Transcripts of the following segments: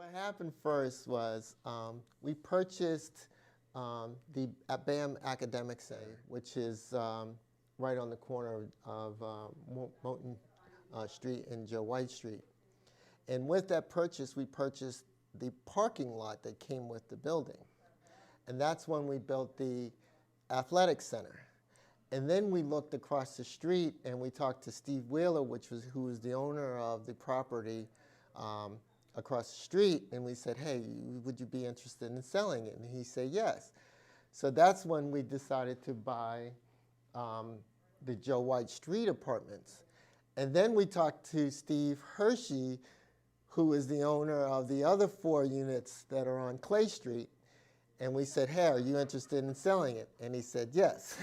What happened first was we purchased the BAAM Academic Center, which is right on the corner of Moulton Street and Jowite Street. And with that purchase, we purchased the parking lot that came with the building. And that's when we built the athletic center. And then we looked across the street and we talked to Steve Wheeler, who was the owner of the property across the street, and we said, hey, would you be interested in selling it? And he said yes. So that's when we decided to buy the Jowite Street apartments. And then we talked to Steve Hershey, who is the owner of the other 4 units that are on Clay Street. And we said, hey, are you interested in selling it? And he said yes.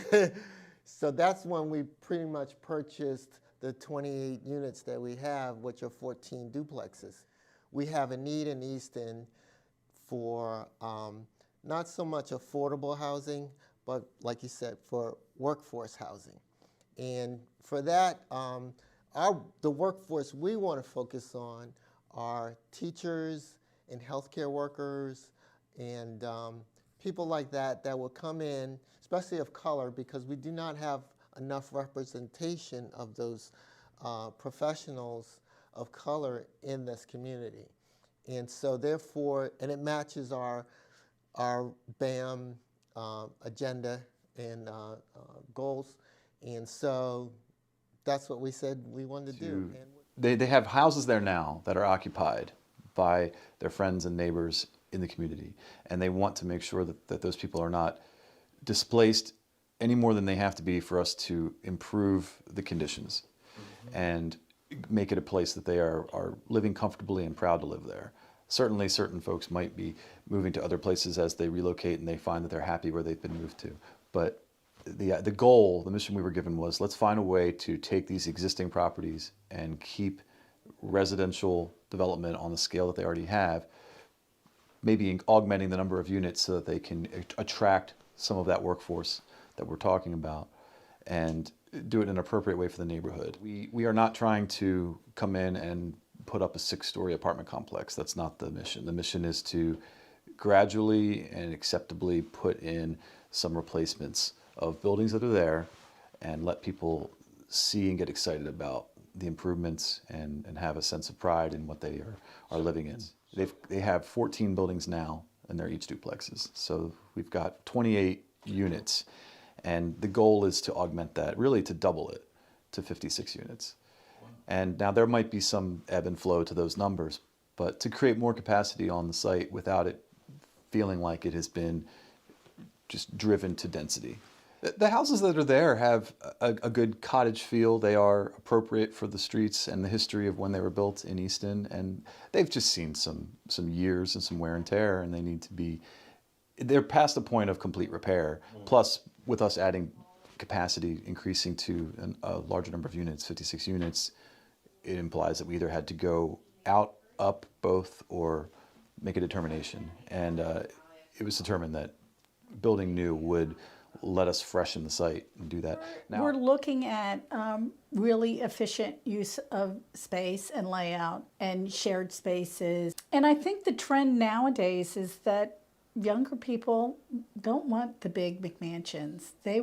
So that's when we pretty much purchased the 28 units that we have, which are 14 duplexes. We have a need in Easton for not so much affordable housing, but like you said, for workforce housing. And for that, the workforce we want to focus on are teachers and healthcare workers and people like that will come in, especially of color, because we do not have enough representation of those professionals of color in this community. And so therefore, and it matches our BAAM agenda and goals. And so that's what we said we wanted to do. They have houses there now that are occupied by their friends and neighbors in the community. And they want to make sure that those people are not displaced any more than they have to be for us to improve the conditions and make it a place that they are living comfortably and proud to live there. Certainly certain folks might be moving to other places as they relocate and they find that they're happy where they've been moved to. But the goal, the mission we were given was, let's find a way to take these existing properties and keep residential development on the scale that they already have, maybe augmenting the number of units so that they can attract some of that workforce that we're talking about and do it in an appropriate way for the neighborhood. We are not trying to come in and put up a 6-story apartment complex. That's not the mission. The mission is to gradually and acceptably put in some replacements of buildings that are there and let people see and get excited about the improvements and have a sense of pride in what they are living in. They have 14 buildings now and they're each duplexes. So we've got 28 units. And the goal is to augment that, really to double it to 56 units. Wow. And now there might be some ebb and flow to those numbers, but to create more capacity on the site without it feeling like it has been just driven to density. The houses that are there have a good cottage feel. They are appropriate for the streets and the history of when they were built in Easton. And they've just seen some years and some wear and tear, and they need to be, they're past the point of complete repair. Plus, with us adding capacity, increasing to a larger number of units, 56 units, it implies that we either had to go out, up, both, or make a determination. And it was determined that building new would let us freshen the site and do that. Now, we're looking at really efficient use of space and layout and shared spaces. And I think the trend nowadays is that younger people don't want the big McMansions. They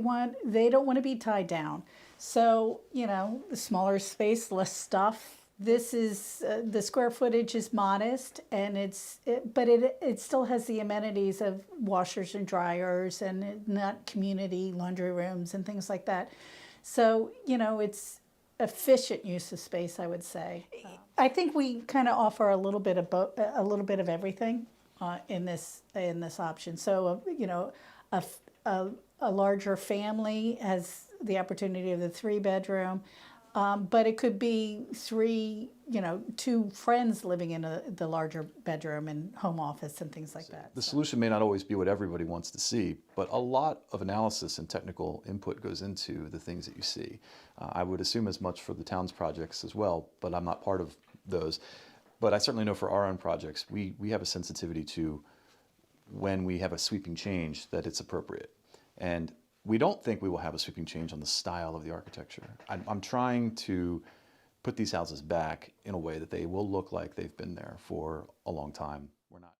don't want to be tied down. So, you know, the smaller space, less stuff. This is, the square footage is modest, and but it still has the amenities of washers and dryers and not community laundry rooms and things like that. So, you know, it's efficient use of space, I would say. I think we kind of offer a little bit of everything in this option. So, you know, a larger family has the opportunity of the 3-bedroom. But it could be 2 friends living in the larger bedroom and home office and things like that. The solution may not always be what everybody wants to see, but a lot of analysis and technical input goes into the things that you see. I would assume as much for the town's projects as well, but I'm not part of those. But I certainly know for our own projects, we have a sensitivity to when we have a sweeping change that it's appropriate. And we don't think we will have a sweeping change on the style of the architecture. I'm trying to put these houses back in a way that they will look like they've been there for a long time. We're not.